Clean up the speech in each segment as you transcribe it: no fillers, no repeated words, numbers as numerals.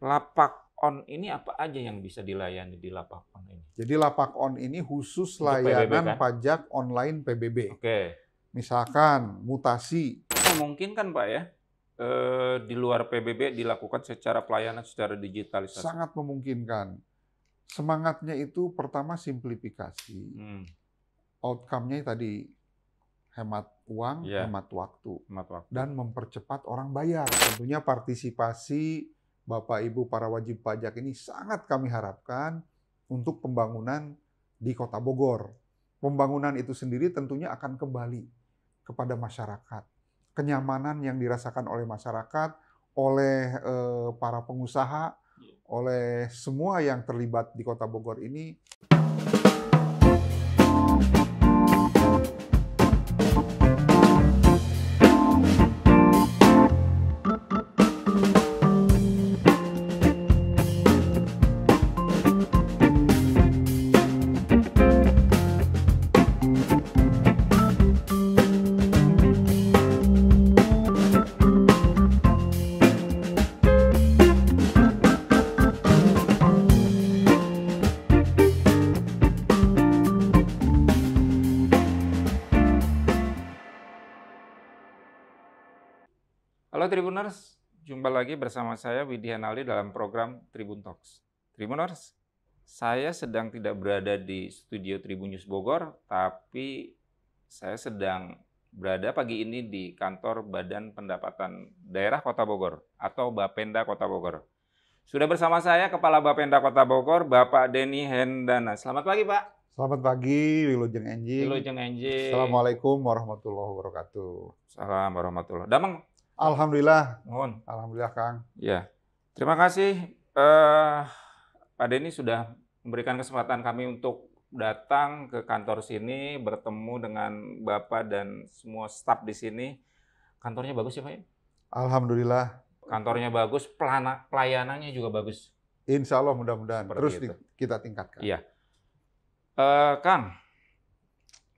Lapak On ini apa aja yang bisa dilayani di Lapak On ini? Jadi Lapak On ini khusus Untuk PBB layanan kan? pajak online PBB. Oke. Misalkan mutasi, Mungkin kan Pak ya, di luar PBB dilakukan secara pelayanan secara digitalisasi. sangat memungkinkan. Semangatnya itu pertama simplifikasi. Outcome-nya tadi hemat uang, Iya. hemat waktu, Hemat waktu. dan mempercepat orang bayar. Tentunya partisipasi Bapak Ibu para wajib pajak ini sangat kami harapkan untuk pembangunan di Kota Bogor. Pembangunan itu sendiri tentunya akan kembali kepada masyarakat. Kenyamanan yang dirasakan oleh masyarakat, oleh para pengusaha, oleh semua yang terlibat di Kota Bogor ini. Halo Tribuners, jumpa lagi bersama saya Widi Hanaldi dalam program Tribun Talks. Tribuners, saya sedang tidak berada di studio Tribun News Bogor, tapi saya sedang berada pagi ini di kantor Badan Pendapatan Daerah Kota Bogor atau Bapenda Kota Bogor. Sudah bersama saya Kepala Bapenda Kota Bogor, Bapak Denny Hendana. Selamat pagi, Pak. Selamat pagi, Wilujeng Enjing. Wilujeng Enjing. Assalamualaikum warahmatullahi wabarakatuh. Salam warahmatullahi. Damang. Alhamdulillah. Mohon. Alhamdulillah, Kang. Ya, terima kasih Pak Denny sudah memberikan kesempatan kami untuk datang ke kantor sini, bertemu dengan Bapak dan semua staf di sini. Kantornya bagus ya Pak? Alhamdulillah. Kantornya bagus, pelayanannya juga bagus. Insya Allah mudah-mudahan terus kita tingkatkan. Iya. Kang,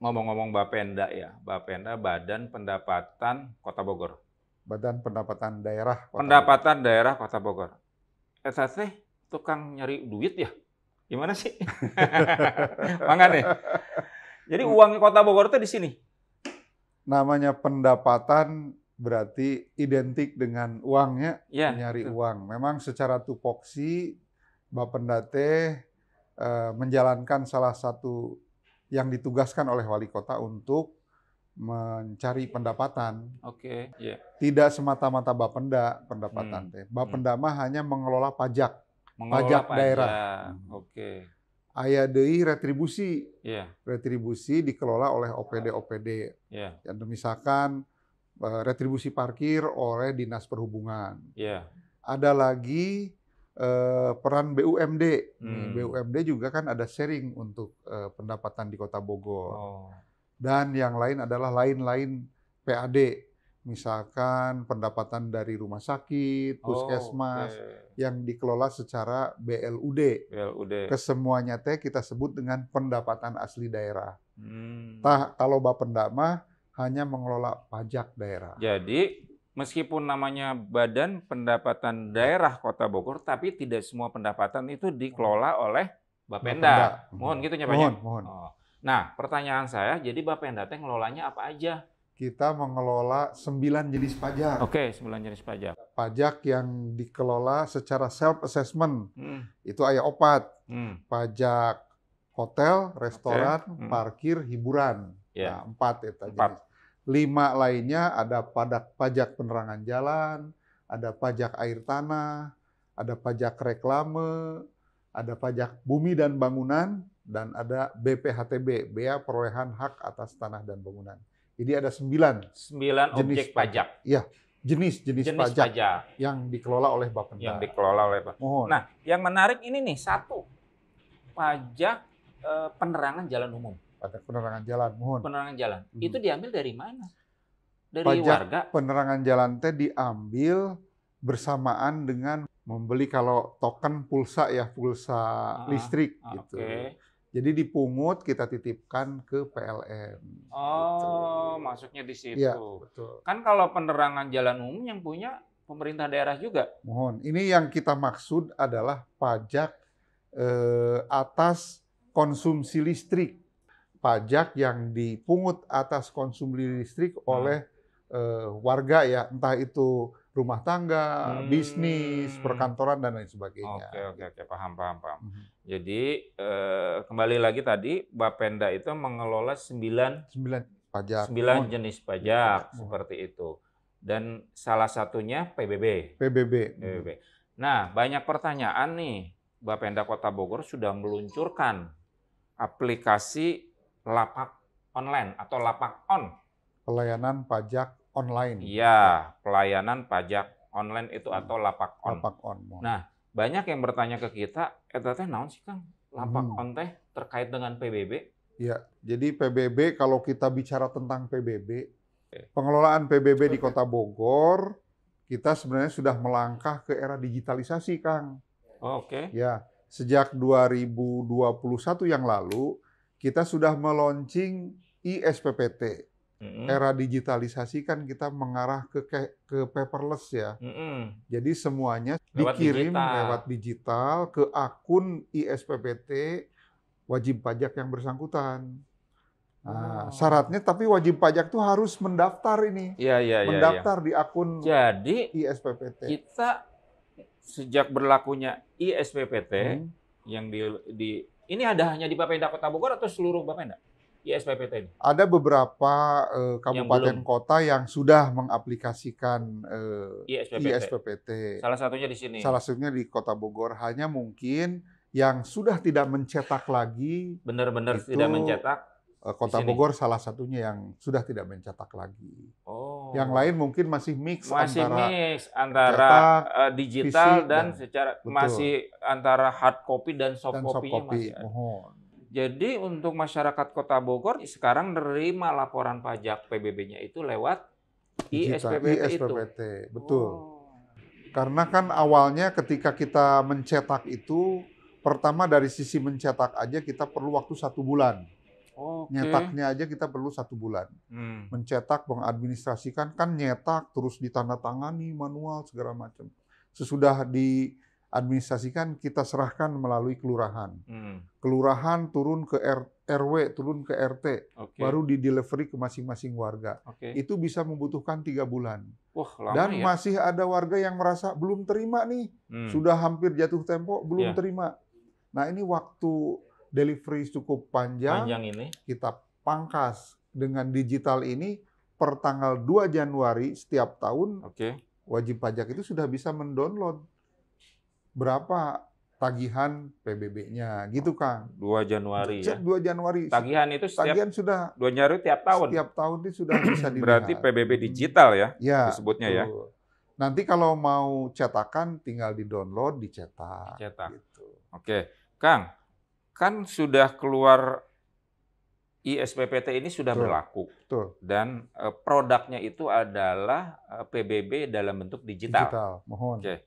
ngomong-ngomong Bapenda ya, Bapenda Badan Pendapatan Kota Bogor. Badan Pendapatan Daerah Kota Pendapatan Daerah Kota Bogor. Teh tukang nyari duit ya? Gimana sih? Mangga nih. Jadi uang Kota Bogor itu di sini. Namanya pendapatan berarti identik dengan uangnya, Ya, nyari betul. uang. Memang secara tupoksi Bapenda teh menjalankan salah satu yang ditugaskan oleh wali kota untuk mencari pendapatan. Oke, iya. Tidak semata-mata Bapenda pendapatan teh. Bapenda mah hanya mengelola pajak. Mengelola pajak daerah. Oke. Aya deui retribusi. Iya. Retribusi dikelola oleh OPD-OPD. Iya. Misalkan retribusi parkir oleh Dinas Perhubungan. Iya. Ada lagi peran BUMD. BUMD juga kan ada sharing untuk pendapatan di Kota Bogor. Oh. Dan yang lain adalah lain-lain PAD. Misalkan pendapatan dari rumah sakit, puskesmas, yang dikelola secara BLUD. Kesemuanya teh kita sebut dengan pendapatan asli daerah. Kalau Bapenda mah hanya mengelola pajak daerah. Jadi meskipun namanya Badan Pendapatan Daerah Kota Bogor, tapi tidak semua pendapatan itu dikelola oleh Bapenda. Mohon gitu ya Pak. Mohon. Oh. Nah, pertanyaan saya, jadi Bapenda teh ngelolanya apa aja? Kita mengelola 9 jenis pajak. Oke, 9 jenis pajak. Pajak yang dikelola secara self-assessment. Itu aya 4. Pajak hotel, restoran, parkir, hiburan. Nah, 4 itu jenis. 5 lainnya ada pajak penerangan jalan, ada pajak air tanah, ada pajak reklame, ada pajak bumi dan bangunan, dan ada BPHTB, Bea Perolehan Hak Atas Tanah dan Bangunan. Jadi ada 9 objek pajak. Iya, jenis pajak yang dikelola oleh Bapenda. Nah, yang menarik ini nih, satu, pajak penerangan jalan umum. Pajak penerangan jalan, mohon. Penerangan jalan. Itu diambil dari mana? Dari pajak warga? Penerangan jalan teh diambil bersamaan dengan membeli kalau token pulsa ya, pulsa listrik gitu. Jadi dipungut, kita titipkan ke PLN. Oh, gitu. Masuknya di situ. Iya, betul. Kan kalau penerangan jalan umum yang punya pemerintah daerah juga. Mohon. Ini yang kita maksud adalah pajak atas konsumsi listrik. Pajak yang dipungut atas konsumsi listrik oleh warga ya, entah itu rumah tangga, bisnis, perkantoran dan lain sebagainya. Oke, paham. Jadi kembali lagi tadi Bapenda itu mengelola 9 pajak. 9 jenis pajak seperti itu. Dan salah satunya PBB. Nah, banyak pertanyaan nih. Bapenda Kota Bogor sudah meluncurkan aplikasi Lapak Online atau Lapak On. Pelayanan pajak online. Iya, pelayanan pajak online itu atau Lapak On. Lapak On. Nah, banyak yang bertanya ke kita, eta teh naon sih Kang? Lapak On teh terkait dengan PBB? Ya, jadi PBB kalau kita bicara tentang PBB, pengelolaan PBB di Kota Bogor, kita sebenarnya sudah melangkah ke era digitalisasi, Kang. Oke. Ya, sejak 2021 yang lalu, kita sudah meluncing iSPPT. Era digitalisasi kan kita mengarah ke paperless ya. Jadi semuanya dikirim lewat digital ke akun iSPPT wajib pajak yang bersangkutan. Nah, syaratnya tapi wajib pajak tuh harus mendaftar ini. Mendaftar di akun iSPPT. Kita sejak berlakunya iSPPT yang ini hanya di Bapenda Kota Bogor atau seluruh Bapenda? iSPPT ini? Ada beberapa kabupaten kota yang sudah mengaplikasikan iSPPT. Salah satunya di sini. Salah satunya di Kota Bogor. Hanya mungkin yang sudah tidak mencetak lagi. Benar-benar tidak mencetak. Kota Bogor salah satunya yang sudah tidak mencetak lagi. Yang lain mungkin masih mix antara digital dan secara masih antara hard copy dan soft copy-nya masih ada. Jadi untuk masyarakat Kota Bogor sekarang menerima laporan pajak PBB-nya itu lewat iSPPT itu. Betul. Karena kan awalnya ketika kita mencetak itu, pertama dari sisi mencetak aja kita perlu waktu 1 bulan. Nyetaknya aja kita perlu 1 bulan. Mencetak, mengadministrasikan, kan nyetak, terus ditandatangani, manual, segala macam. Sesudah diadministrasikan, kita serahkan melalui kelurahan. Kelurahan turun ke RW, turun ke RT, baru di-delivery ke masing-masing warga. Itu bisa membutuhkan 3 bulan. Dan masih ada warga yang merasa belum terima nih, sudah hampir jatuh tempo, belum terima. Nah ini waktu delivery cukup panjang ini. Kita pangkas dengan digital ini per tanggal 2 Januari setiap tahun. Wajib pajak itu sudah bisa mendownload berapa tagihan PBB-nya gitu, Kang. 2 Januari ya. 2 Januari. Tagihan itu sudah 2 Januari tiap tahun. Setiap tahun itu sudah bisa dilihat. Berarti PBB digital ya, disebutnya ya. Nanti kalau mau cetakan tinggal di-download, dicetak. Gitu. Oke, Kang. Kan sudah keluar iSPPT ini sudah berlaku. Dan produknya itu adalah PBB dalam bentuk digital. Mohon.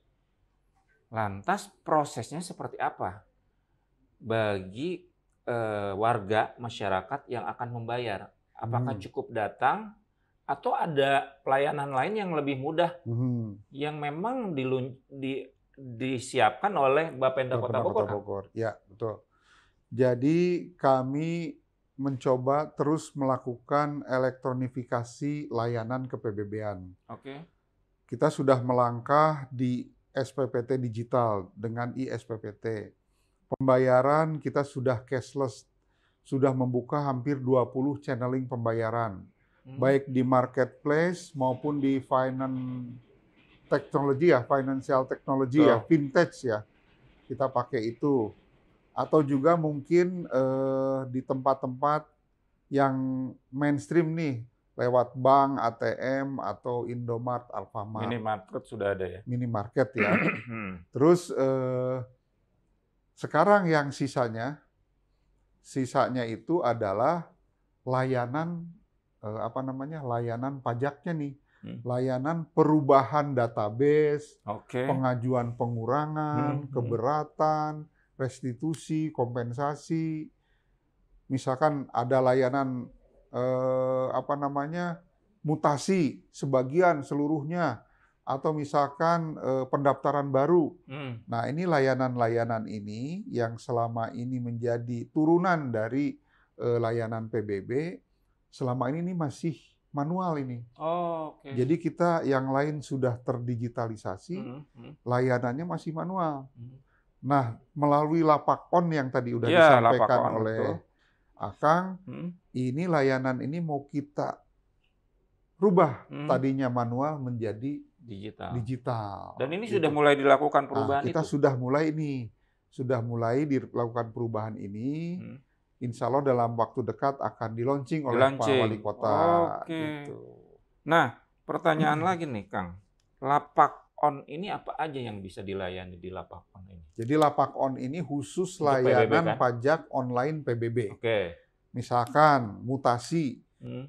Lantas prosesnya seperti apa bagi warga masyarakat yang akan membayar? Apakah cukup datang atau ada pelayanan lain yang lebih mudah yang memang disiapkan oleh Bapenda Kota Bogor? Ya, betul. Jadi kami mencoba terus melakukan elektronifikasi layanan kePBB-an. Kita sudah melangkah di SPPT digital dengan iSPPT. Pembayaran kita sudah cashless, sudah membuka hampir 20 channeling pembayaran, baik di marketplace maupun di financial technology ya, vintage ya. Kita pakai itu. Atau juga mungkin di tempat-tempat yang mainstream nih, lewat bank, ATM, atau Indomart, Alfamart. Minimarket sudah ada ya? Minimarket ya. Terus sekarang yang sisanya itu adalah layanan layanan pajaknya nih. Layanan perubahan database, pengajuan pengurangan, keberatan, restitusi, kompensasi, misalkan ada layanan mutasi sebagian seluruhnya atau misalkan pendaftaran baru. Nah, ini layanan-layanan ini yang selama ini menjadi turunan dari layanan PBB, selama ini masih manual ini. Jadi kita yang lain sudah terdigitalisasi, layanannya masih manual. Nah, melalui Lapak-On yang tadi udah disampaikan oleh Akang, ini layanan ini mau kita rubah tadinya manual menjadi digital. Dan ini sudah mulai dilakukan perubahan kita itu? Sudah mulai dilakukan perubahan ini. Insya Allah dalam waktu dekat akan di-launching oleh Pak Wali Kota. Gitu. Nah, pertanyaan lagi nih, Kang. Lapak-On ini apa aja yang bisa dilayani di Lapak-On ini? Jadi Lapak-On ini khusus layanan PBB, kan? Pajak online PBB. Misalkan mutasi.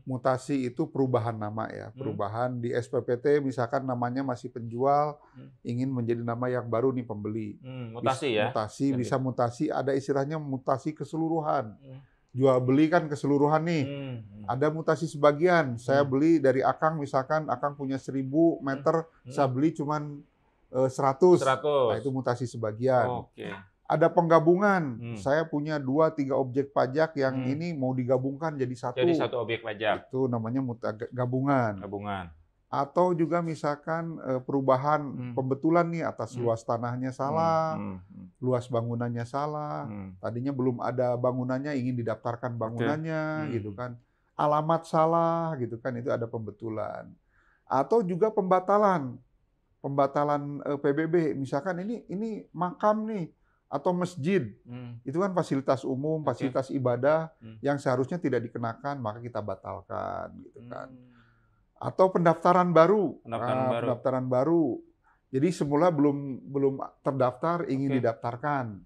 Mutasi itu perubahan nama ya, perubahan di SPPT misalkan namanya masih penjual, ingin menjadi nama yang baru nih pembeli. Mutasi ya? Mutasi, bisa mutasi, ada istilahnya mutasi keseluruhan. Jual beli kan keseluruhan nih. Ada mutasi sebagian, saya beli dari Akang misalkan Akang punya 1000 meter, saya beli cuman 100. Nah itu mutasi sebagian. Ada penggabungan. Saya punya 2-3 objek pajak yang ini mau digabungkan jadi satu. Jadi satu objek pajak. Itu namanya gabungan. Atau juga misalkan perubahan pembetulan nih atas luas tanahnya salah, luas bangunannya salah. Tadinya belum ada bangunannya, ingin didaftarkan bangunannya, gitu kan. Alamat salah, gitu kan. Itu ada pembetulan. Atau juga pembatalan PBB. Misalkan ini makam nih. Atau masjid, itu kan fasilitas umum, fasilitas ibadah yang seharusnya tidak dikenakan, maka kita batalkan, gitu kan. Atau pendaftaran baru, pendaftaran baru. Jadi semula belum terdaftar, ingin didaftarkan.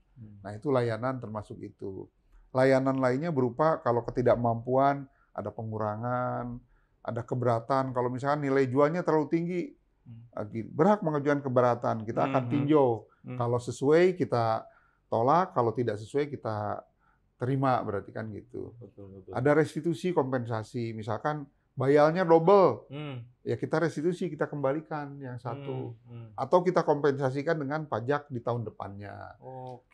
Nah itu layanan termasuk itu. Layanan lainnya berupa kalau ketidakmampuan, ada pengurangan, ada keberatan. Kalau misalkan nilai jualnya terlalu tinggi, berhak mengajukan keberatan, kita akan tinjau. Kalau sesuai kita tolak, kalau tidak sesuai kita terima, berarti kan gitu. Betul. Ada restitusi kompensasi, misalkan bayarnya double, ya kita restitusi, kita kembalikan yang satu. Atau kita kompensasikan dengan pajak di tahun depannya.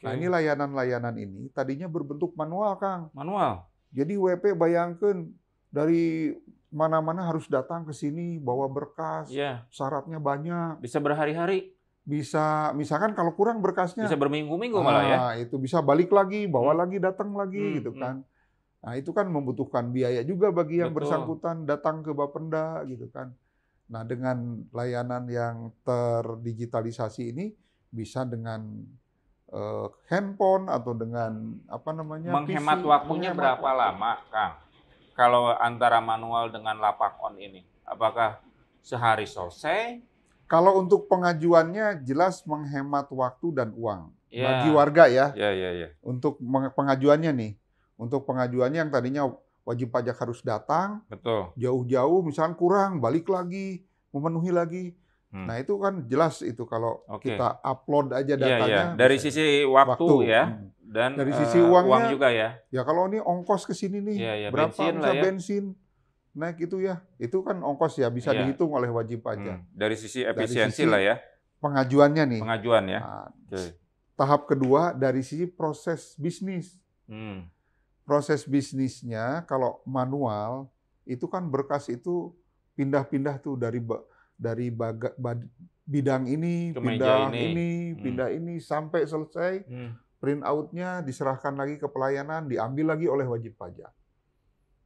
Nah ini layanan-layanan ini tadinya berbentuk manual, Kang. Manual? Jadi WP bayangkan dari mana-mana harus datang ke sini, bawa berkas, syaratnya banyak. Bisa berhari-hari? Bisa, misalkan kalau kurang berkasnya. Bisa berminggu-minggu malah ya? Itu bisa balik lagi, bawa lagi, datang lagi, gitu kan. Nah itu kan membutuhkan biaya juga bagi yang bersangkutan datang ke Bapenda, gitu kan. Nah dengan layanan yang terdigitalisasi ini, bisa dengan handphone atau dengan apa namanya menghemat PC, waktunya berapa lama, Kang? Kalau antara manual dengan Lapak-On ini, apakah sehari selesai? Kalau untuk pengajuannya jelas menghemat waktu dan uang bagi warga ya. Untuk pengajuannya nih, untuk pengajuannya yang tadinya wajib pajak harus datang, jauh-jauh, misalnya kurang, balik lagi, memenuhi lagi. Nah itu kan jelas itu kalau kita upload aja datanya. Dari sisi waktu ya, dan dari sisi uang juga ya. Ya kalau ini ongkos ke sini nih, berapa bensin naik itu ya, itu kan ongkos ya, bisa dihitung oleh wajib pajak. Dari sisi efisiensi lah ya. Pengajuannya nih. Pengajuan ya. Nah, tahap kedua dari sisi proses bisnis. Proses bisnisnya kalau manual itu kan berkas itu pindah-pindah tuh dari bidang ini, pindah ini sampai selesai. Print out-nya diserahkan lagi ke pelayanan, diambil lagi oleh wajib pajak.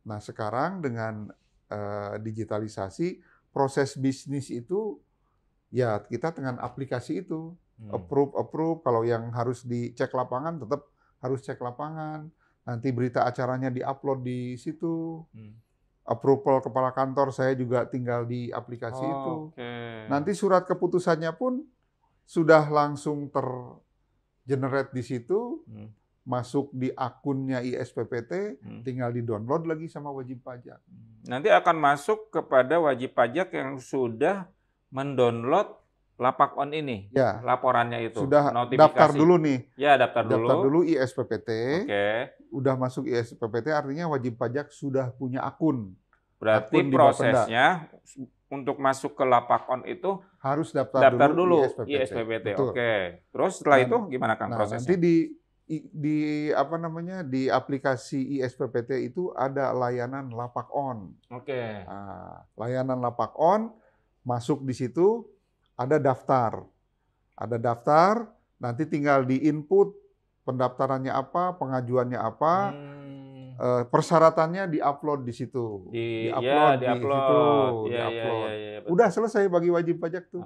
Nah sekarang dengan digitalisasi proses bisnis itu ya kita dengan aplikasi itu approve kalau yang harus dicek lapangan tetap harus cek lapangan, nanti berita acaranya diupload di situ, approval kepala kantor saya juga tinggal di aplikasi itu, nanti surat keputusannya pun sudah langsung tergenerate di situ. Masuk di akunnya ISPPT, tinggal di-download lagi sama wajib pajak. Nanti akan masuk kepada wajib pajak yang sudah mendownload Lapak-On ini, laporannya itu. Sudah notifikasi. Daftar dulu nih. Ya, daftar dulu ISPPT. Udah masuk ISPPT, artinya wajib pajak sudah punya akun. Berarti prosesnya untuk masuk ke lapak on itu harus daftar dulu ISPPT. Oke. Terus setelah itu gimana Kang prosesnya? Nanti di apa namanya di aplikasi ISPPT itu ada layanan lapak on. Oke. Nah, layanan lapak on masuk di situ ada daftar. Ada daftar, nanti tinggal di input pendaftarannya apa, pengajuannya apa. Persyaratannya di-upload di situ. Di-upload di situ. Udah selesai bagi wajib pajak tuh.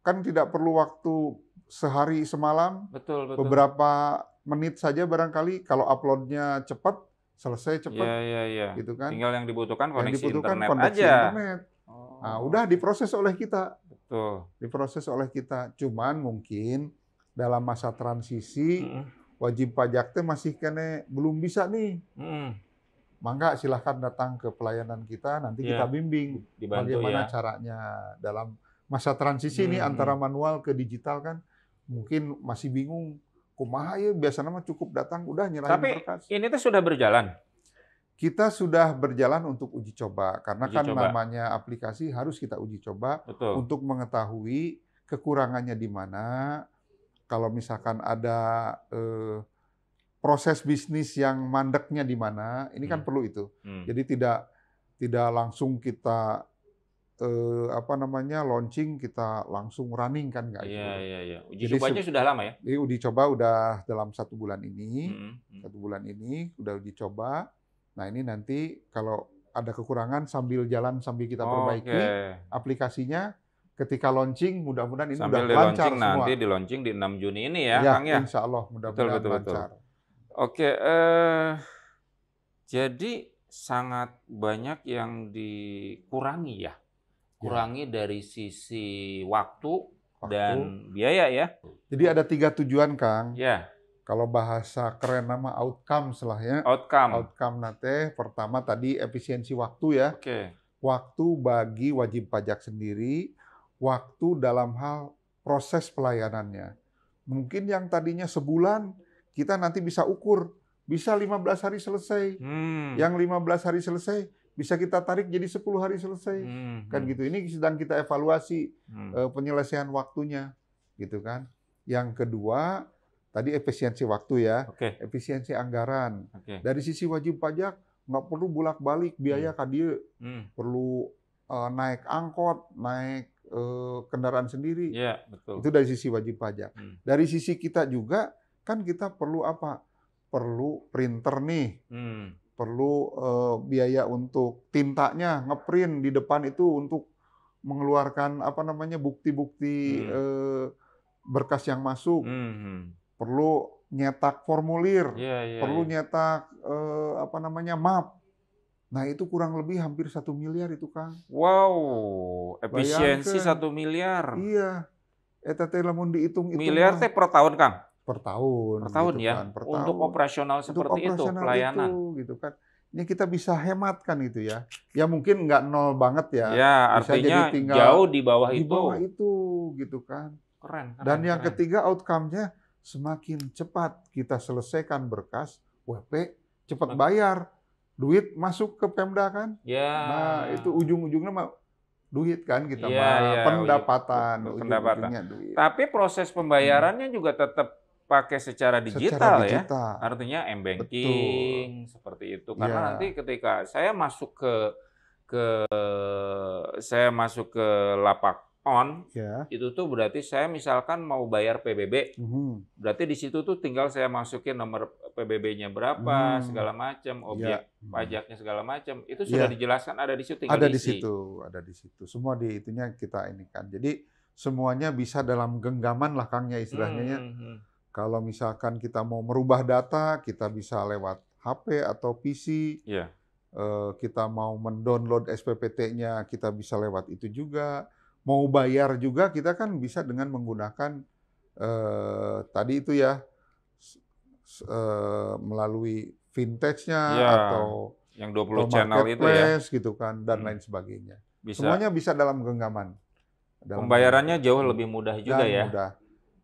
Kan tidak perlu waktu sehari semalam. Betul. Beberapa menit saja barangkali kalau uploadnya cepat, selesai cepat. Iya. Gitu kan. Tinggal yang dibutuhkan koneksi internet koneksi aja. Internet. Nah, udah diproses oleh kita. Betul. Diproses oleh kita. Cuman mungkin dalam masa transisi wajib pajak teh masih kene belum bisa nih. Mangga silahkan datang ke pelayanan kita, nanti kita bimbing dibantu, bagaimana caranya dalam masa transisi ini antara manual ke digital kan. Mungkin masih bingung, kumaha ya biasanya mah cukup datang udah nyerahin berkas. Tapi ini tuh sudah berjalan. Kita sudah berjalan untuk uji coba karena namanya aplikasi harus kita uji coba untuk mengetahui kekurangannya di mana. Kalau misalkan ada proses bisnis yang mandeknya di mana, ini kan perlu itu. Jadi tidak langsung kita launching, kita langsung running kan nggak gitu. Iya. Uji cobanya sudah lama ya? Jadi uji coba udah dalam 1 bulan ini, 1 bulan ini udah uji coba. Nah ini nanti kalau ada kekurangan sambil jalan sambil kita perbaiki aplikasinya. Ketika launching, mudah-mudahan ini udah lancar semua. Nanti di launching di 6 Juni ini ya, Kang ya? Insya Allah, mudah-mudahan lancar. Oke, jadi sangat banyak yang dikurangi ya? Kurangi dari sisi waktu dan biaya ya? Jadi ada 3 tujuan, Kang. Ya. Kalau bahasa keren nama outcome ya. Outcome nate pertama tadi efisiensi waktu ya. Waktu bagi wajib pajak sendiri, waktu dalam hal proses pelayanannya. Mungkin yang tadinya sebulan, kita nanti bisa ukur. Bisa 15 hari selesai. Yang 15 hari selesai, bisa kita tarik jadi 10 hari selesai. Kan gitu. Ini sedang kita evaluasi penyelesaian waktunya. Gitu kan. Yang kedua, tadi efisiensi waktu ya. Efisiensi anggaran. Dari sisi wajib pajak, nggak perlu bolak-balik biaya kadieu. Perlu naik angkot, naik kendaraan sendiri. Ya, betul. Itu dari sisi wajib pajak. Dari sisi kita juga, kan kita perlu apa? Perlu printer nih. Perlu biaya untuk tintanya, ngeprint di depan itu untuk mengeluarkan bukti-bukti berkas yang masuk. Perlu nyetak formulir. Perlu nyetak map. Nah itu kurang lebih hampir 1 miliar itu, Kang. Wow, efisiensi 1 miliar. Iya. Eta teh lamun dihitung miliar teh per tahun, Kang? Per tahun. Per tahun gitu ya? Kan, per untuk tahun. operasional seperti itu, pelayanan. Gitu kan. Ini kita bisa hemat kan gitu ya. Ya mungkin nggak nol banget ya. Ya, bisa artinya jadi tinggal jauh di bawah itu. Di bawah itu gitu kan. Keren. Dan yang ketiga outcome-nya semakin cepat kita selesaikan berkas, WP cepat bayar. Duit masuk ke Pemda kan? Nah, itu ujung-ujungnya mah duit kan kita pendapatan. Pendapatan. Duit. Tapi proses pembayarannya juga tetap pakai secara digital ya. Artinya m-banking seperti itu. Karena nanti ketika saya masuk ke lapak on, itu tuh berarti saya misalkan mau bayar PBB, berarti di situ tuh tinggal saya masukin nomor PBB-nya berapa, segala macam, objek pajaknya segala macam, itu sudah dijelaskan ada di situ. Ada di situ. Semua di itunya kita ini kan. Jadi semuanya bisa dalam genggaman lah, Kang, ya istilahnya. Kalau misalkan kita mau merubah data, kita bisa lewat HP atau PC. Kita mau mendownload SPPT-nya, kita bisa lewat itu juga. Mau bayar juga kita kan bisa dengan menggunakan tadi itu ya melalui vintage-nya atau yang 20 channel itu ya gitu kan dan lain sebagainya. Semuanya bisa dalam genggaman. Pembayarannya jauh lebih mudah juga ya. Mudah.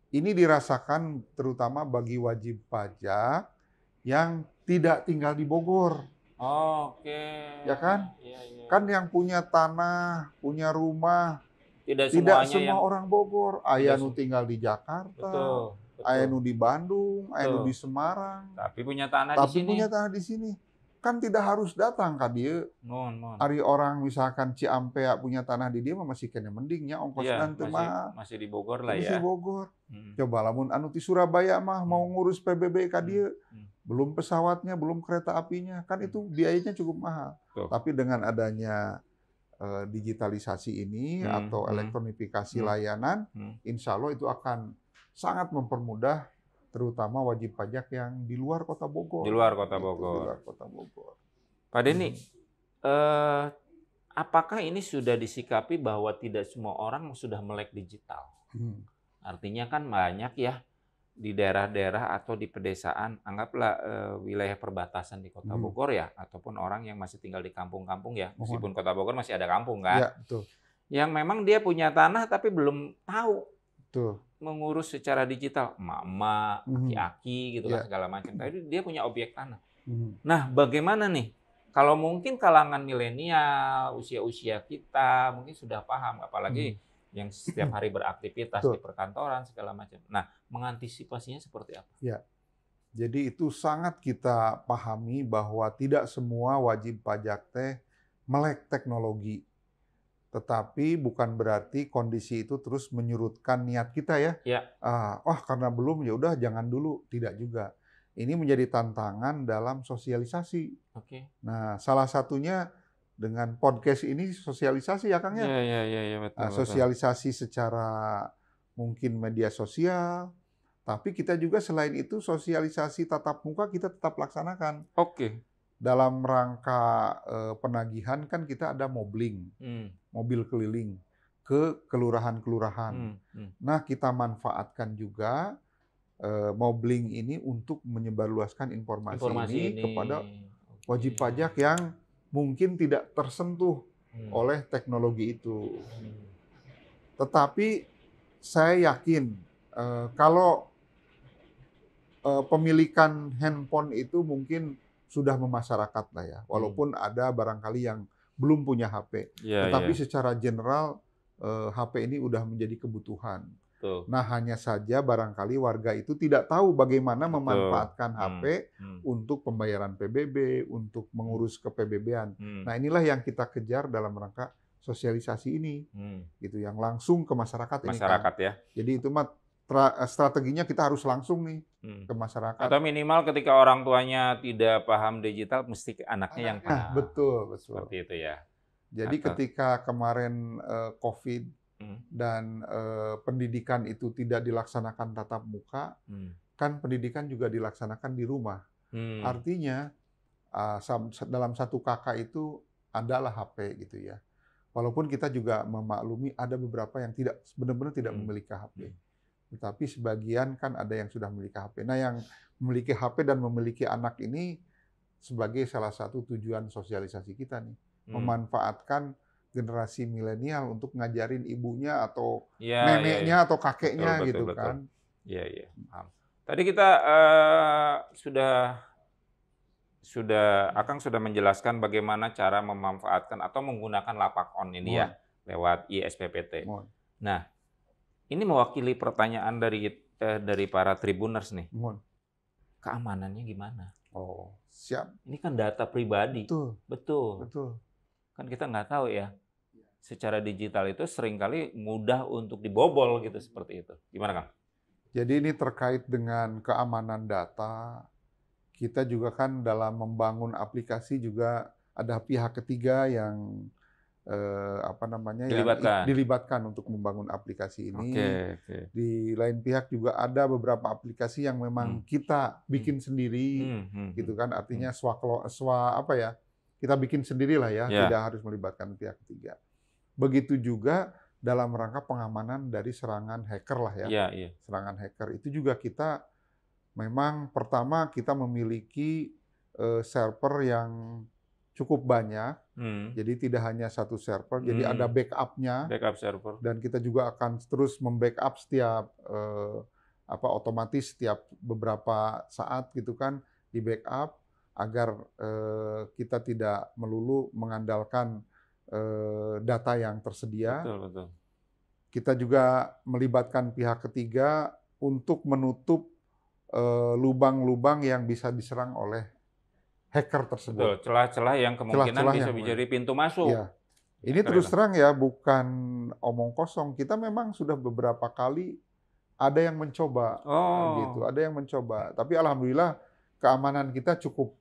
Ini dirasakan terutama bagi wajib pajak yang tidak tinggal di Bogor. Oke. Ya kan? Iya. Kan yang punya tanah, punya rumah, tidak tidak semuanya semua yang orang Bogor. Aya nu tinggal di betul, Jakarta, betul, aya nu di Bandung, aya nu betul. di Semarang, Tapi punya tanah di tapi sini. punya tanah di sini. Kan tidak harus datang ka dieu. Ari orang misalkan Ciampea punya tanah di dia mah masih kena mendingnya ongkosna teu mahal. Masih di Bogor lah Masih ya. Bogor. Coba lamun anu di Surabaya mah mau ngurus PBB ka dieu, belum pesawatnya, belum kereta apinya, kan itu biayanya cukup mahal. Tapi dengan adanya digitalisasi ini atau elektronifikasi layanan, insya Allah itu akan sangat mempermudah terutama wajib pajak yang di luar Kota Bogor. Di luar Kota Bogor. Di luar Kota Bogor. Pak Denny, apakah ini sudah disikapi bahwa tidak semua orang sudah melek digital? Artinya kan banyak ya di daerah-daerah atau di pedesaan, anggaplah wilayah perbatasan di Kota Bogor ya, ataupun orang yang masih tinggal di kampung-kampung ya, meskipun Kota Bogor masih ada kampung kan, ya, betul. Yang memang dia punya tanah tapi belum tahu betul. Mengurus secara digital, emak-emak, aki-aki gitu kan segala macam. Tapi dia punya objek tanah. Nah, bagaimana nih? Kalau mungkin kalangan milenial, usia-usia kita mungkin sudah paham, apalagi yang setiap hari beraktivitas di perkantoran segala macam. Nah, mengantisipasinya seperti apa? Ya, jadi itu sangat kita pahami bahwa tidak semua wajib pajak teh melek teknologi. Tetapi bukan berarti kondisi itu terus menyurutkan niat kita ya. Karena belum ya udah jangan dulu, tidak juga. Ini menjadi tantangan dalam sosialisasi. Nah, salah satunya dengan podcast ini sosialisasi ya Kang ya. Iya, betul. Sosialisasi secara mungkin media sosial, tapi kita juga selain itu sosialisasi tatap muka kita tetap laksanakan. Dalam rangka penagihan kan kita ada mobbing, mobil keliling ke kelurahan-kelurahan. Nah, kita manfaatkan juga mobbing ini untuk menyebarluaskan informasi ini kepada wajib pajak yang mungkin tidak tersentuh oleh teknologi itu. Tetapi saya yakin kalau pemilikan handphone itu mungkin sudah memasyarakat lah ya, walaupun ada barangkali yang belum punya HP. Tetapi secara general HP ini udah menjadi kebutuhan. Nah, hanya saja barangkali warga itu tidak tahu bagaimana memanfaatkan HP untuk pembayaran PBB, untuk mengurus ke-PBB-an. Nah, inilah yang kita kejar dalam rangka sosialisasi ini, gitu, yang langsung ke masyarakat ini. Ya. Jadi itu mah strateginya kita harus langsung nih ke masyarakat. Atau minimal ketika orang tuanya tidak paham digital, mesti anaknya yang paham. Betul. Seperti itu ya. Jadi ketika kemarin COVID dan pendidikan itu tidak dilaksanakan tatap muka, kan pendidikan juga dilaksanakan di rumah. Artinya dalam satu kakak itu adalah HP gitu ya. Walaupun kita juga memaklumi ada beberapa yang tidak benar-benar tidak memiliki HP. Tetapi sebagian kan ada yang sudah memiliki HP. Nah, yang memiliki HP dan memiliki anak ini sebagai salah satu tujuan sosialisasi kita nih. Memanfaatkan generasi milenial untuk ngajarin ibunya atau neneknya atau kakeknya betul. Kan. Iya. Tadi kita Akang sudah menjelaskan bagaimana cara memanfaatkan atau menggunakan lapak on ini ya lewat ISPPT. Nah, ini mewakili pertanyaan dari para Tribuners nih. Keamanannya gimana? Siap. Ini kan data pribadi. Betul. Kan kita nggak tahu ya. Secara digital itu seringkali mudah untuk dibobol gitu seperti itu. Gimana Kang? Jadi ini terkait dengan keamanan data. Kita juga kan dalam membangun aplikasi juga ada pihak ketiga yang dilibatkan untuk membangun aplikasi ini. Di lain pihak juga ada beberapa aplikasi yang memang kita bikin sendiri, gitu kan? Artinya kita bikin sendirilah ya, tidak harus melibatkan pihak ketiga. Begitu juga dalam rangka pengamanan dari serangan hacker lah ya. Serangan hacker itu juga kita memang pertama kita memiliki server yang cukup banyak, jadi tidak hanya satu server, jadi ada backup-nya. Backup server. Dan kita juga akan terus membackup setiap otomatis setiap beberapa saat gitu kan di backup agar kita tidak melulu mengandalkan data yang tersedia. Betul, betul. Kita juga melibatkan pihak ketiga untuk menutup lubang-lubang yang bisa diserang oleh hacker tersebut. Betul, celah-celah yang kemungkinan bisa jadi pintu masuk. Iya. Ini terus terang ya, bukan omong kosong. Kita memang sudah beberapa kali ada yang mencoba, gitu. Ada yang mencoba. Tapi alhamdulillah keamanan kita cukup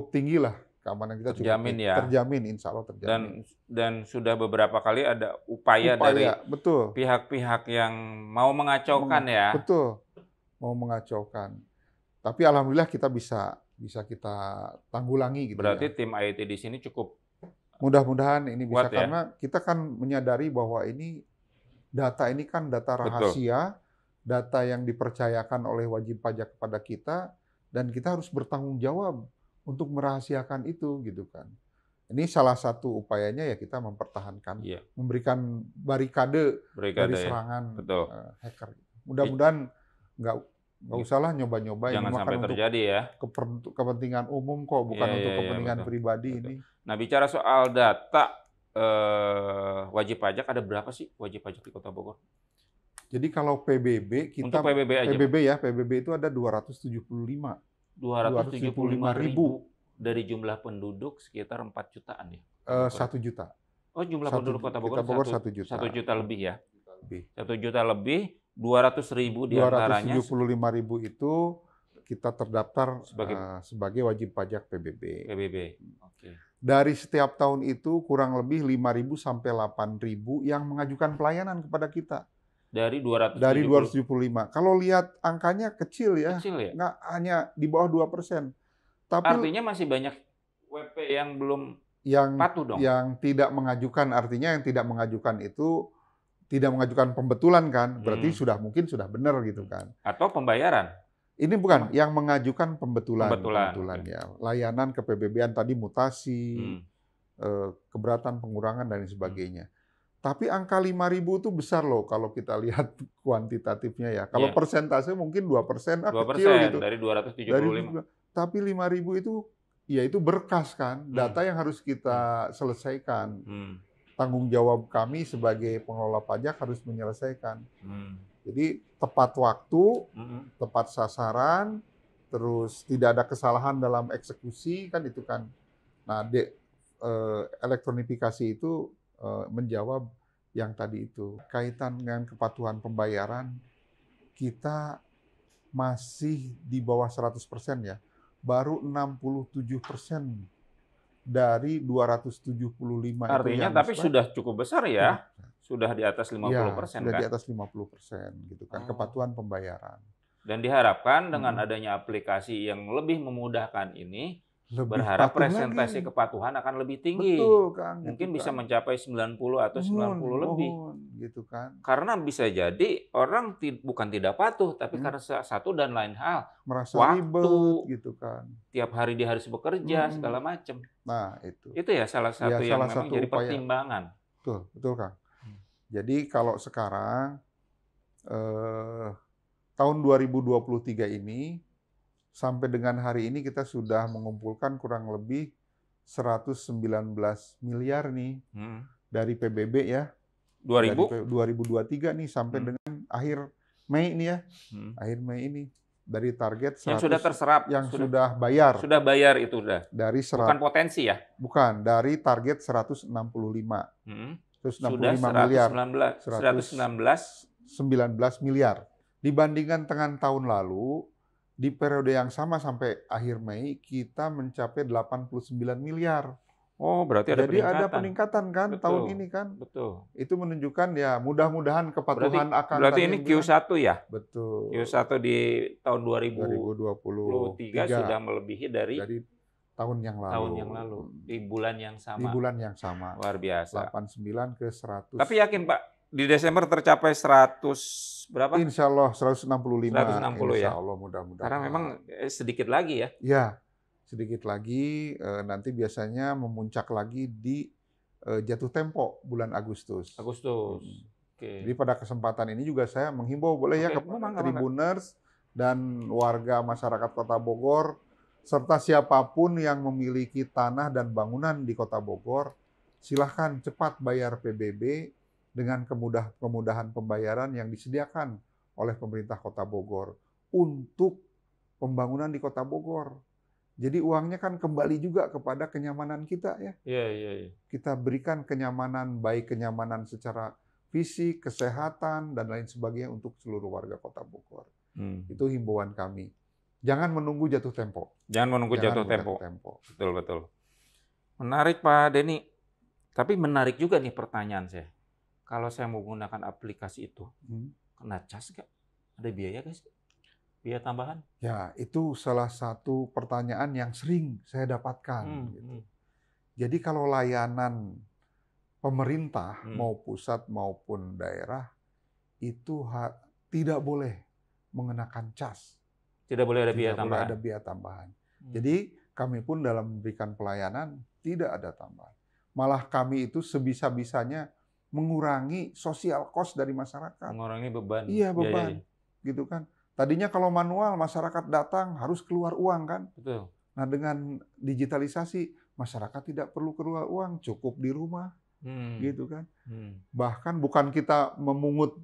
tinggi lah. Keamanan kita terjamin cukup ya. Terjamin, insya Allah terjamin. Dan sudah beberapa kali ada upaya dari pihak-pihak yang mau mengacaukan ya. Betul, mau mengacaukan. Tapi alhamdulillah kita bisa kita tanggulangi gitu. Berarti tim IT di sini cukup. Mudah-mudahan ini bisa, ya? Karena kita kan menyadari bahwa data ini kan data rahasia, data yang dipercayakan oleh wajib pajak kepada kita, dan kita harus bertanggung jawab untuk merahasiakan itu, gitu kan. Ini salah satu upayanya ya kita mempertahankan, memberikan barikade dari serangan hacker. Mudah-mudahan nggak usahlah nyoba-nyoba. Jangan sampai terjadi ya. Kepentingan umum kok, bukan untuk kepentingan pribadi ini. Nah, bicara soal data wajib pajak, ada berapa sih wajib pajak di Kota Bogor? Jadi kalau PBB kita untuk PBB aja. PBB itu ada 275.000 dari jumlah penduduk sekitar 4 jutaan ya. 1 juta. Oh, jumlah penduduk Kota Bogor 1 juta. 1 juta lebih ya. 1 juta lebih, 200.000 diantaranya. 275.000 itu kita terdaftar sebagai wajib pajak PBB. Oke. Dari setiap tahun itu kurang lebih 5.000 sampai 8.000 yang mengajukan pelayanan kepada kita. Dari 275. Kalau lihat angkanya kecil ya. Nggak, hanya di bawah 2%. Tapi artinya masih banyak WP yang belum patuh dong. Yang tidak mengajukan, artinya yang tidak mengajukan itu tidak mengajukan pembetulan kan, berarti mungkin sudah benar gitu kan. Atau pembayaran. Ini bukan, yang mengajukan pembetulan ya. Layanan kePBB-an tadi mutasi, keberatan pengurangan dan sebagainya. Tapi angka 5.000 itu besar loh kalau kita lihat kuantitatifnya ya. Kalau persentase mungkin 2%, 2% kecil gitu. Dari 275. Tapi 5.000 itu, ya itu berkas kan, data yang harus kita selesaikan. Tanggung jawab kami sebagai pengelola pajak harus menyelesaikan. Jadi tepat waktu, tepat sasaran, terus tidak ada kesalahan dalam eksekusi, kan itu kan. Nah, elektronifikasi itu menjawab yang tadi itu. Kaitan dengan kepatuhan pembayaran, kita masih di bawah 100% ya. Baru 67% dari 275. Artinya tapi sudah cukup besar ya. Sudah di atas 50% sudah kan? Di atas 50% gitu kan, kepatuhan pembayaran. Dan diharapkan dengan adanya aplikasi yang lebih memudahkan ini, berharap presentasi kepatuhan akan lebih tinggi. Betul, Kang. Mungkin bisa mencapai 90 atau 90 lebih. Gitu kan. Karena bisa jadi orang bukan tidak patuh, tapi karena satu dan lain hal. Merasa waktu, ribet gitu kan. Tiap hari dia harus bekerja, segala macam. Nah, itu. Itu ya salah satu yang memang jadi pertimbangan. Betul Kang. Jadi kalau sekarang, tahun 2023 ini, sampai dengan hari ini kita sudah mengumpulkan kurang lebih 119 miliar nih dari PBB ya. 2023 nih sampai dengan akhir Mei ini ya. Akhir Mei ini dari target 100 yang sudah terserap, yang sudah bayar. Sudah bayar itu udah. Dari bukan potensi ya? Bukan, dari target 165. 165 sudah miliar. 119 miliar. Dibandingkan dengan tahun lalu, di periode yang sama sampai akhir Mei, kita mencapai 89 miliar. Oh, berarti ada peningkatan. Jadi ada peningkatan kan tahun ini kan. Betul. Itu menunjukkan ya mudah-mudahan kepatuhan akan. Berarti ini Q1 ya? Betul. Q1 di tahun 2023 sudah melebihi dari tahun yang lalu. Di bulan yang sama. Di bulan yang sama. Luar biasa. 89 ke 100. Tapi yakin Pak, di Desember tercapai 100 berapa? Insya Allah 165. 160 ya? Insya Allah mudah-mudahan. Karena memang sedikit lagi ya? Ya, sedikit lagi. Nanti biasanya memuncak lagi di jatuh tempo bulan Agustus. Jadi pada kesempatan ini juga saya menghimbau boleh ya kepada Tribuners dan warga masyarakat Kota Bogor, serta siapapun yang memiliki tanah dan bangunan di Kota Bogor, silahkan cepat bayar PBB dengan kemudahan pembayaran yang disediakan oleh pemerintah Kota Bogor untuk pembangunan di Kota Bogor. Jadi uangnya kan kembali juga kepada kenyamanan kita ya. Iya. Kita berikan kenyamanan, baik kenyamanan secara fisik, kesehatan, dan lain sebagainya untuk seluruh warga Kota Bogor. Itu himbauan kami. Jangan menunggu jatuh tempo. Jangan menunggu jatuh tempo. Betul. Menarik Pak Denny. Tapi menarik juga nih pertanyaan saya. Kalau saya mau menggunakan aplikasi itu, kena cas nggak? Ada biaya nggak sih? Biaya tambahan? Ya, itu salah satu pertanyaan yang sering saya dapatkan. Gitu. Jadi kalau layanan pemerintah, mau pusat maupun daerah, itu tidak boleh mengenakan cas. Tidak boleh ada biaya tambahan. Tidak boleh ada biaya tambahan. Jadi kami pun dalam memberikan pelayanan tidak ada tambahan. Malah kami itu sebisa-bisanya mengurangi social cost dari masyarakat. Mengurangi beban. Iya, beban. Gitu kan. Tadinya kalau manual masyarakat datang harus keluar uang kan. Betul. Nah dengan digitalisasi masyarakat tidak perlu keluar uang, cukup di rumah. Gitu kan. Bahkan bukan kita memungut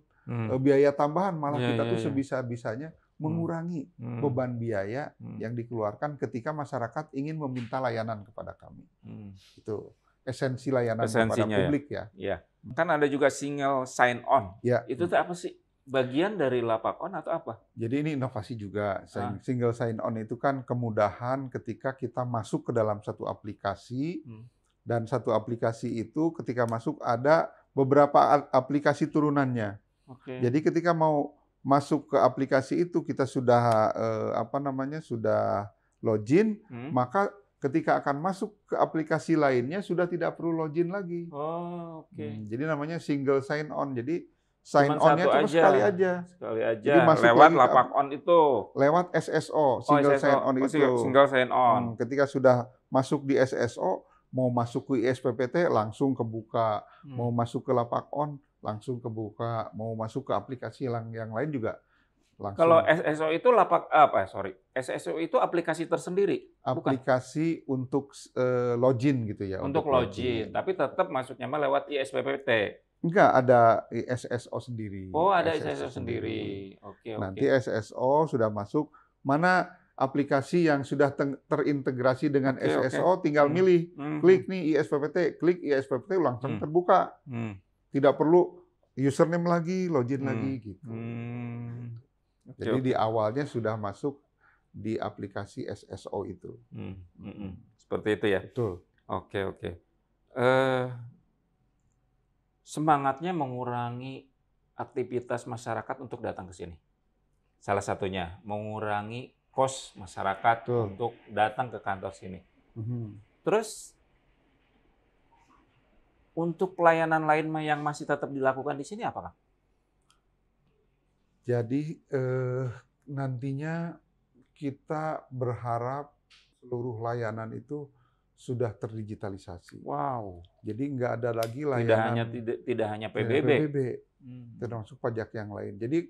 biaya tambahan, malah kita tuh sebisa-bisanya mengurangi beban biaya yang dikeluarkan ketika masyarakat ingin meminta layanan kepada kami. Itu esensi layanan kepada publik ya. Iya. Kan ada juga single sign on. Ya. Itu tuh apa sih? Bagian dari lapak on atau apa? Jadi ini inovasi juga. Single sign on itu kan kemudahan ketika kita masuk ke dalam satu aplikasi dan satu aplikasi itu ketika masuk ada beberapa aplikasi turunannya. Jadi ketika mau masuk ke aplikasi itu kita sudah sudah login, maka ketika akan masuk ke aplikasi lainnya sudah tidak perlu login lagi. Jadi namanya single sign on. Jadi sign on-nya cuma sekali aja. Jadi masuk lewat lapak on itu. Lewat SSO, single sign on itu. Single sign on. Ketika sudah masuk di SSO, mau masuk ke ISPPT langsung kebuka, mau masuk ke lapak on langsung kebuka, mau masuk ke aplikasi yang lain juga langsung. Kalau SSO itu SSO itu aplikasi tersendiri. Aplikasi bukan? Untuk login gitu ya. Untuk login, tapi tetap masuknya lewat ISPPT. Enggak, ada SSO sendiri. Oh, ada SSO sendiri. Oke. Nanti SSO sudah masuk, mana aplikasi yang sudah terintegrasi dengan SSO, tinggal milih, klik nih ISPPT, klik ISPPT langsung terbuka. Tidak perlu username lagi, login lagi gitu. Jadi di awalnya sudah masuk di aplikasi SSO itu. Seperti itu ya? Betul. Oke. Semangatnya mengurangi aktivitas masyarakat untuk datang ke sini. Salah satunya mengurangi kos masyarakat untuk datang ke kantor sini. Terus untuk pelayanan lain yang masih tetap dilakukan di sini apakah? Jadi nantinya kita berharap seluruh layanan itu sudah terdigitalisasi. Wow. Jadi nggak ada lagi layanan. Tidak hanya PBB. Termasuk pajak yang lain. Jadi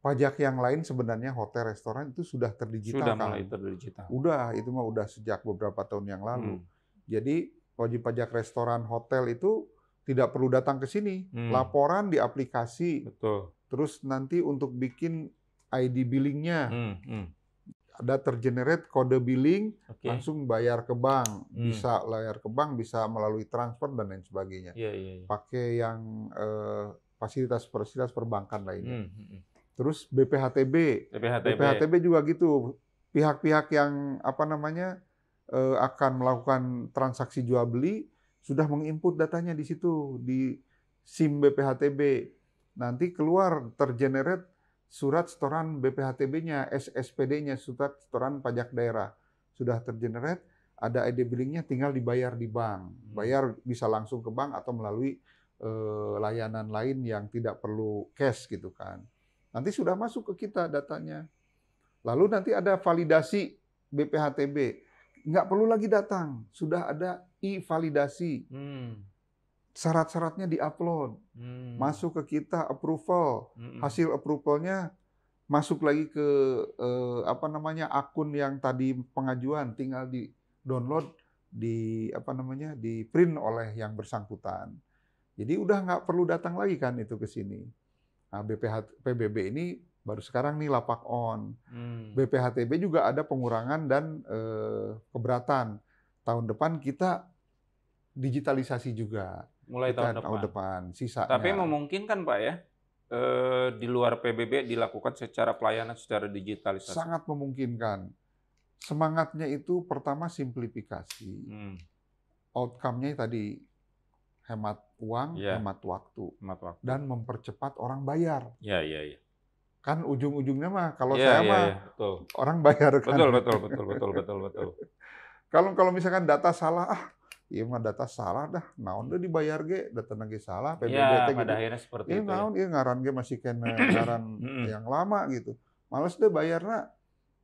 pajak yang lain sebenarnya hotel, restoran itu sudah terdigital. Sudah mulai terdigital. Itu mah udah sejak beberapa tahun yang lalu. Jadi wajib pajak restoran, hotel itu tidak perlu datang ke sini. Laporan di aplikasi. Betul. Terus nanti untuk bikin ID billing-nya. Ada tergenerate kode billing, langsung bayar ke bank. Bisa bayar ke bank, bisa melalui transfer dan lain sebagainya. Pakai yang fasilitas perbankan lainnya. Terus BPHTB juga gitu. Pihak-pihak yang akan melakukan transaksi jual beli sudah menginput datanya di situ di SIM BPHTB. Nanti keluar tergenerate surat setoran BPHTB-nya, SSPD-nya, surat setoran pajak daerah. Sudah tergenerate, ada ID billing-nya, tinggal dibayar di bank. Bayar bisa langsung ke bank atau melalui layanan lain yang tidak perlu cash gitu kan. Nanti sudah masuk ke kita datanya. Lalu nanti ada validasi BPHTB. Nggak perlu lagi datang, sudah ada e-validasi. Syarat-syaratnya di-upload. Masuk ke kita, approval. Hasil approval-nya masuk lagi ke akun yang tadi pengajuan, tinggal di download, di print oleh yang bersangkutan. Jadi udah nggak perlu datang lagi kan itu ke sini. Nah, PBB ini baru sekarang nih lapak on. BPHTB juga ada pengurangan dan keberatan. Tahun depan kita digitalisasi juga. Mulai tahun depan. Sisanya. Tapi memungkinkan Pak ya, di luar PBB dilakukan secara pelayanan secara digitalisasi? Sangat memungkinkan. Semangatnya itu pertama simplifikasi. Outcome-nya tadi hemat uang, hemat waktu, dan mempercepat orang bayar. Iya. Kan ujung-ujungnya mah kalau betul. Orang bayar kan. Betul. Kalau misalkan data salah, iya mah data salah dah, naon deh dibayar ge, data ge salah, PBB teh pada akhirnya seperti itu. Naon ieu ngaran ge masih kena ngaran yang lama gitu. Males deh bayarna.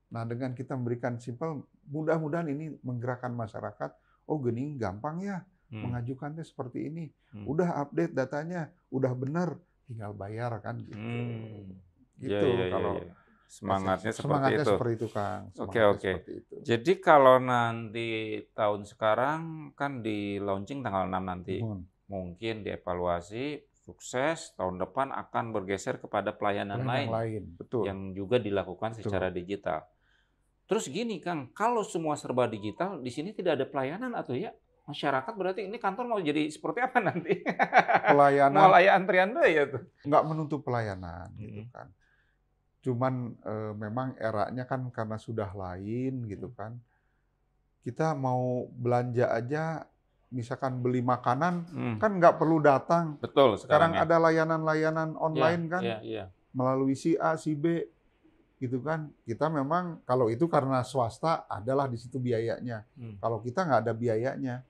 Nah, dengan kita memberikan simpel, mudah-mudahan ini menggerakkan masyarakat. Oh, geuning gampang ya. Mengajukannya seperti ini. Udah update datanya, udah benar, tinggal bayar kan gitu. Gitu kalau semangatnya seperti itu, Kang. Oke. Jadi kalau nanti tahun sekarang kan di launching tanggal 6 nanti. Mungkin dievaluasi, sukses, tahun depan akan bergeser kepada pelayanan lain. Betul. Yang juga dilakukan secara digital. Terus gini, Kang, kalau semua serba digital, di sini tidak ada pelayanan atau ya? Masyarakat berarti ini kantor mau jadi seperti apa nanti? Pelayanan. Mau layak antrian deh ya tuh. Nggak menutup pelayanan gitu kan. Cuman memang eranya kan karena sudah lain gitu kan. Kita mau belanja aja, misalkan beli makanan, kan nggak perlu datang. Betul. Sekarang ada layanan-layanan online kan, Iya. melalui si A, si B, gitu kan. Kita memang kalau itu karena swasta adalah di situ biayanya. Kalau kita nggak ada biayanya,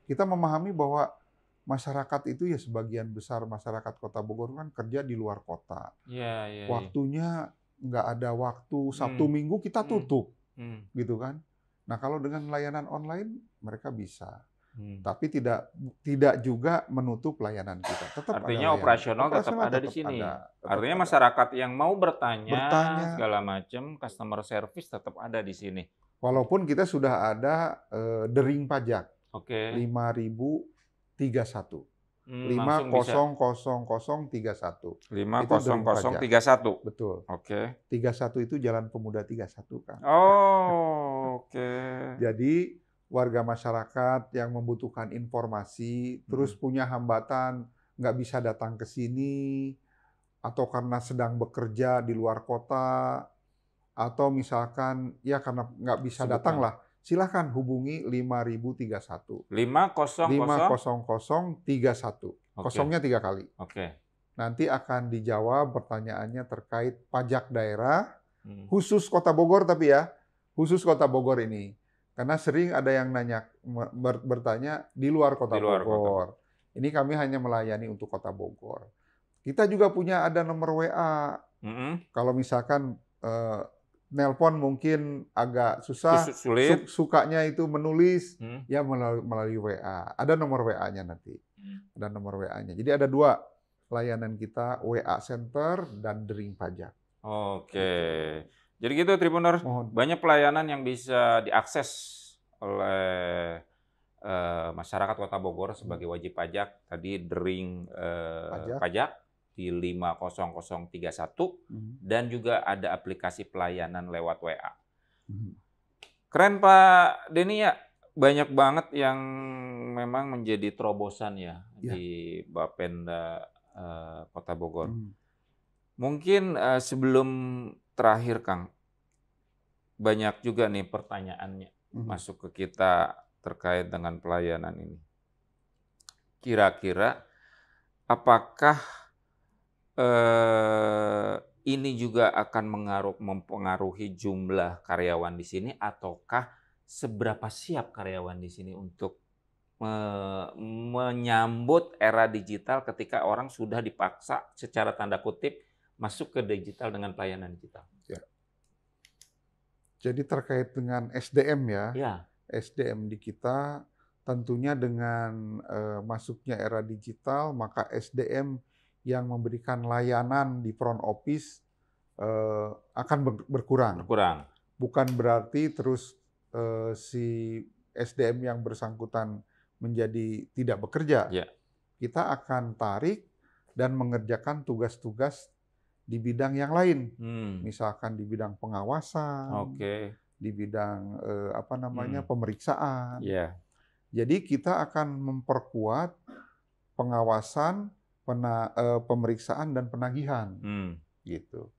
kita memahami bahwa masyarakat itu ya sebagian besar masyarakat Kota Bogor kan kerja di luar kota. Iya. Waktunya nggak ada waktu, Sabtu Minggu kita tutup, gitu kan. Nah kalau dengan layanan online mereka bisa, tapi tidak juga menutup layanan kita. Artinya operasional tetap ada di sini. Artinya masyarakat yang mau bertanya segala macam, customer service tetap ada di sini. Walaupun kita sudah ada dering pajak. 5031. 500031. 500031. Betul. Oke. 31 itu Jalan Pemuda 31, Kang. Oke. Jadi warga masyarakat yang membutuhkan informasi, terus punya hambatan, nggak bisa datang ke sini, atau karena sedang bekerja di luar kota, atau misalkan ya karena nggak bisa datang lah, silakan hubungi 5031. 50031. Kosongnya 3 kali. Oke. Nanti akan dijawab pertanyaannya terkait pajak daerah, khusus Kota Bogor tapi ya, khusus Kota Bogor ini. Karena sering ada yang bertanya di luar Kota Bogor. Ini kami hanya melayani untuk Kota Bogor. Kita juga punya ada nomor WA. Kalau misalkan nelpon mungkin agak susah, sulit. Sukanya itu menulis, ya melalui WA. Ada nomor WA-nya nanti. Ada nomor WA-nya. Jadi ada 2 layanan kita, WA Center dan dering pajak. Oke. Jadi gitu Tribuners, banyak pelayanan yang bisa diakses oleh masyarakat Kota Bogor sebagai wajib pajak. Tadi dering pajak di 50031 dan juga ada aplikasi pelayanan lewat WA. Keren Pak Denny ya, banyak banget yang memang menjadi terobosan ya di Bapenda Kota Bogor. Mungkin sebelum terakhir Kang, banyak juga nih pertanyaannya masuk ke kita terkait dengan pelayanan ini. Kira-kira apakah ini juga akan mempengaruhi jumlah karyawan di sini, ataukah seberapa siap karyawan di sini untuk menyambut era digital ketika orang sudah dipaksa secara tanda kutip masuk ke digital dengan pelayanan digital? Ya. Jadi terkait dengan SDM ya. SDM di kita tentunya dengan masuknya era digital, maka SDM yang memberikan layanan di front office akan berkurang. Bukan berarti terus si SDM yang bersangkutan menjadi tidak bekerja. Kita akan tarik dan mengerjakan tugas-tugas di bidang yang lain. Misalkan di bidang pengawasan, di bidang pemeriksaan. Jadi kita akan memperkuat pengawasan, pemeriksaan dan penagihan, gitu.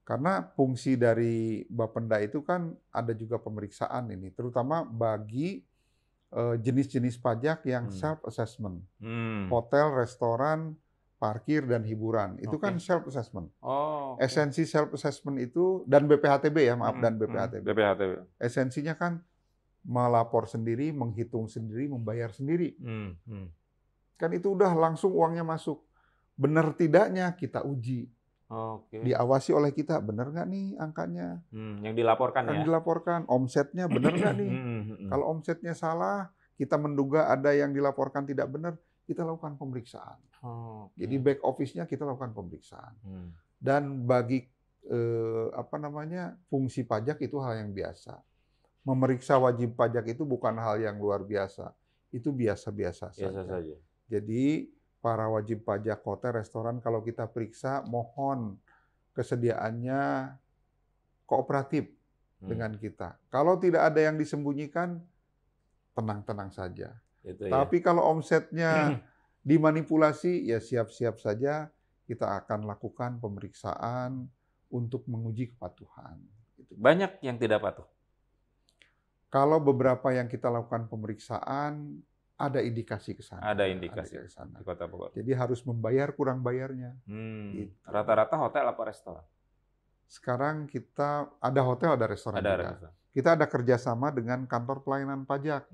Karena fungsi dari Bapenda itu kan ada juga pemeriksaan ini, terutama bagi jenis-jenis pajak yang self-assessment. Hotel, restoran, parkir, dan hiburan. Itu kan self-assessment. Esensi self-assessment itu, dan BPHTB ya, dan BPHTB. Esensinya kan melapor sendiri, menghitung sendiri, membayar sendiri. Kan itu udah langsung uangnya masuk. Benar tidaknya kita uji. Diawasi oleh kita, benar nggak nih angkanya? Yang dilaporkan yang dilaporkan, omsetnya benar nggak nih? Kalau omsetnya salah, kita menduga ada yang dilaporkan tidak benar, kita lakukan pemeriksaan. Jadi back office-nya kita lakukan pemeriksaan. Dan bagi fungsi pajak itu hal yang biasa. Memeriksa wajib pajak itu bukan hal yang luar biasa. Itu biasa-biasa saja. Jadi para wajib pajak hotel, restoran, kalau kita periksa, mohon kesediaannya kooperatif dengan kita. Kalau tidak ada yang disembunyikan, tenang-tenang saja. Tapi kalau omsetnya dimanipulasi, ya siap-siap saja kita akan lakukan pemeriksaan untuk menguji kepatuhan. Banyak yang tidak patuh? Kalau beberapa yang kita lakukan pemeriksaan, ada indikasi ke sana. Ada indikasi ke sana di Kota Bogor. Jadi harus membayar kurang bayarnya. Gitu. Rata-rata hotel apa restoran? Sekarang kita ada hotel, ada restoran juga. Kita ada kerjasama dengan kantor pelayanan pajak.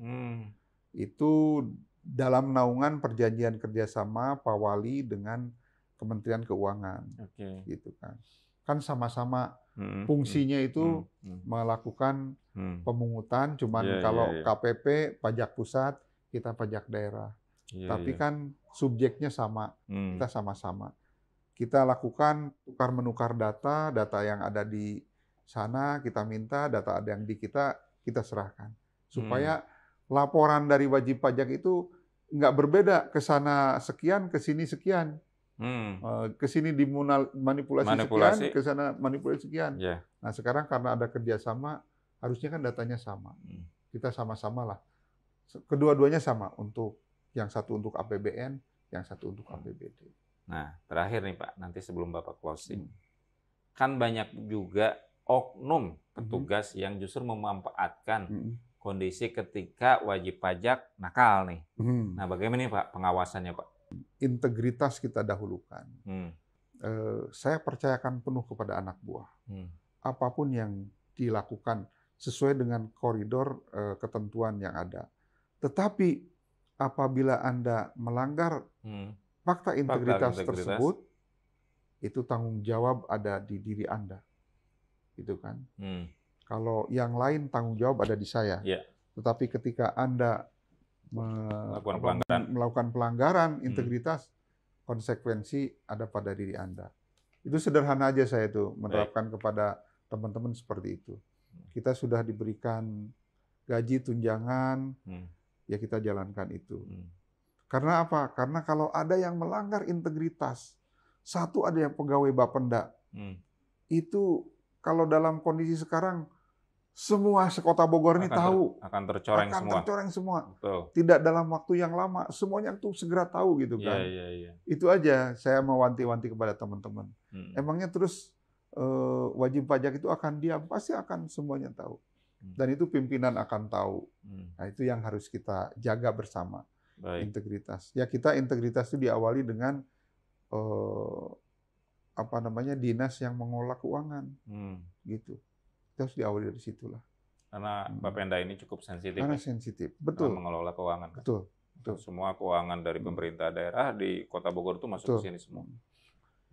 Itu dalam naungan perjanjian kerjasama Pak Wali dengan Kementerian Keuangan. Gitu kan. Kan sama-sama fungsinya itu melakukan pemungutan, cuman kalau KPP pajak pusat, kita pajak daerah. Tapi kan subjeknya sama, kita sama-sama. Kita lakukan tukar-menukar data yang ada di sana, kita minta, data ada yang di kita serahkan. Supaya laporan dari wajib pajak itu nggak berbeda, ke sana sekian, ke sini sekian. Ke sini dimanipulasi sekian, ke sana manipulasi sekian. Nah sekarang karena ada kerjasama, harusnya kan datanya sama. Kita sama-sama lah. Kedua-duanya sama, untuk yang satu untuk APBN, yang satu untuk APBD. Nah, terakhir nih Pak, nanti sebelum Bapak closing. Kan banyak juga oknum petugas yang justru memanfaatkan kondisi ketika wajib pajak nakal nih. Nah, bagaimana nih Pak pengawasannya Pak? Integritas kita dahulukan. Saya percayakan penuh kepada anak buah. Apapun yang dilakukan sesuai dengan koridor ketentuan yang ada. Tetapi apabila Anda melanggar fakta integritas tersebut, itu tanggung jawab ada di diri Anda. Gitu kan? Kalau yang lain tanggung jawab ada di saya. Tetapi ketika Anda melakukan pelanggaran integritas, konsekuensi ada pada diri Anda. Itu sederhana aja saya itu menerapkan kepada teman-teman seperti itu. Kita sudah diberikan gaji, tunjangan, ya kita jalankan itu. Karena apa? Karena kalau ada yang melanggar integritas, satu ada yang pegawai Bapenda, itu kalau dalam kondisi sekarang, semua sekota Bogor ini tahu. Akan tercoreng semua. Tercoreng semua. Betul. Tidak dalam waktu yang lama, semuanya itu segera tahu gitu kan. Itu aja saya mewanti-wanti kepada teman-teman. Emangnya terus wajib pajak itu akan diam? Pasti akan semuanya tahu. Dan itu pimpinan akan tahu. Nah itu yang harus kita jaga bersama. Integritas. Ya kita integritas itu diawali dengan dinas yang mengelola keuangan. Gitu. Kita harus diawali dari situlah. Karena Bapenda ini cukup sensitif. Karena sensitif, betul. Mengelola keuangan. Betul. Semua keuangan dari pemerintah daerah di Kota Bogor itu masuk ke sini semua.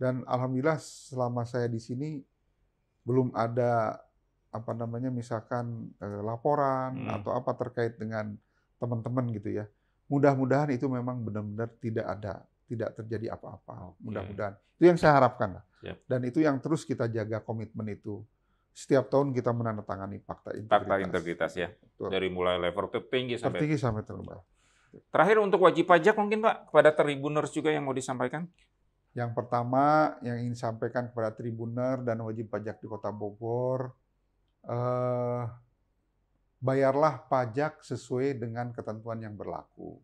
Dan alhamdulillah selama saya di sini belum ada misalkan laporan atau apa terkait dengan teman-teman gitu ya. Mudah-mudahan itu memang benar-benar tidak ada. tidak terjadi apa-apa. Oke. Mudah-mudahan. Itu yang saya harapkan. Siap. Dan itu yang terus kita jaga komitmen itu. Setiap tahun kita menandatangani fakta integritas. Fakta integritas ya. Betul. Dari mulai level tertinggi sampai terendah. Terakhir untuk wajib pajak mungkin Pak, kepada Tribuners juga yang mau disampaikan? Yang pertama yang ingin sampaikan kepada Tribuner dan wajib pajak di Kota Bogor, bayarlah pajak sesuai dengan ketentuan yang berlaku.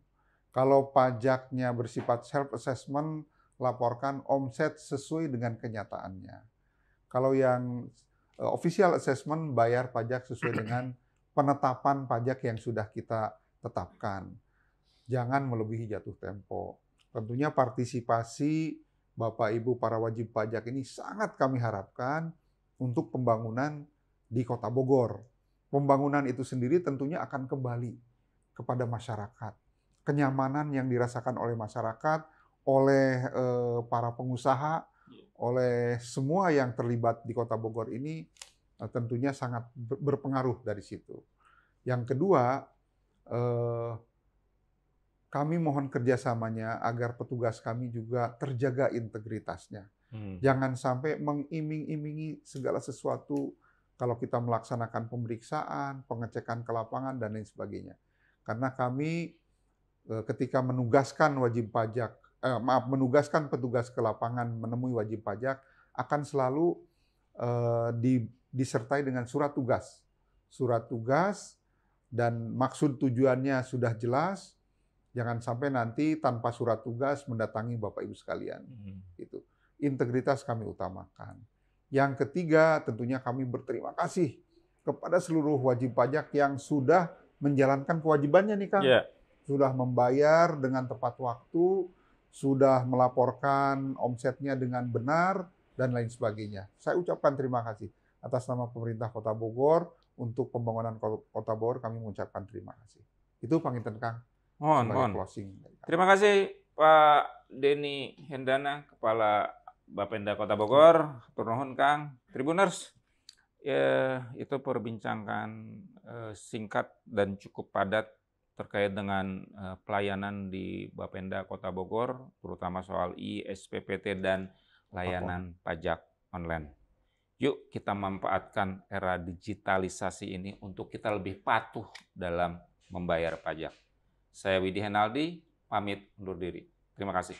Kalau pajaknya bersifat self-assessment, laporkan omset sesuai dengan kenyataannya. Kalau yang official assessment, bayar pajak sesuai dengan penetapan pajak yang sudah kita tetapkan. Jangan melebihi jatuh tempo. Tentunya partisipasi Bapak Ibu para wajib pajak ini sangat kami harapkan untuk pembangunan di Kota Bogor. Pembangunan itu sendiri tentunya akan kembali kepada masyarakat. Kenyamanan yang dirasakan oleh masyarakat, oleh para pengusaha, oleh semua yang terlibat di Kota Bogor ini tentunya sangat berpengaruh dari situ. Yang kedua, kami mohon kerjasamanya agar petugas kami juga terjaga integritasnya. Jangan sampai mengiming-imingi segala sesuatu kalau kita melaksanakan pemeriksaan, pengecekan ke lapangan, dan lain sebagainya. Karena kami ketika menugaskan menugaskan petugas ke lapangan menemui wajib pajak, akan selalu disertai dengan surat tugas. Surat tugas dan maksud tujuannya sudah jelas. Jangan sampai nanti tanpa surat tugas mendatangi Bapak Ibu sekalian. Gitu. Integritas kami utamakan. Yang ketiga, tentunya kami berterima kasih kepada seluruh wajib pajak yang sudah menjalankan kewajibannya nih Kang. Yeah. Sudah membayar dengan tepat waktu, sudah melaporkan omsetnya dengan benar, dan lain sebagainya. Saya ucapkan terima kasih atas nama pemerintah Kota Bogor. Untuk pembangunan Kota Bogor kami mengucapkan terima kasih. Itu panginten Kang. Mohon. Terima kasih Pak Denny Hendana, Kepala Bapenda Kota Bogor. Hatur nuhun Kang. Tribuners, ya, itu perbincangan singkat dan cukup padat terkait dengan pelayanan di Bapenda Kota Bogor, terutama soal I-SPPT dan layanan pajak online. Yuk kita manfaatkan era digitalisasi ini untuk kita lebih patuh dalam membayar pajak. Saya Widhi Henaldi, pamit undur diri. Terima kasih.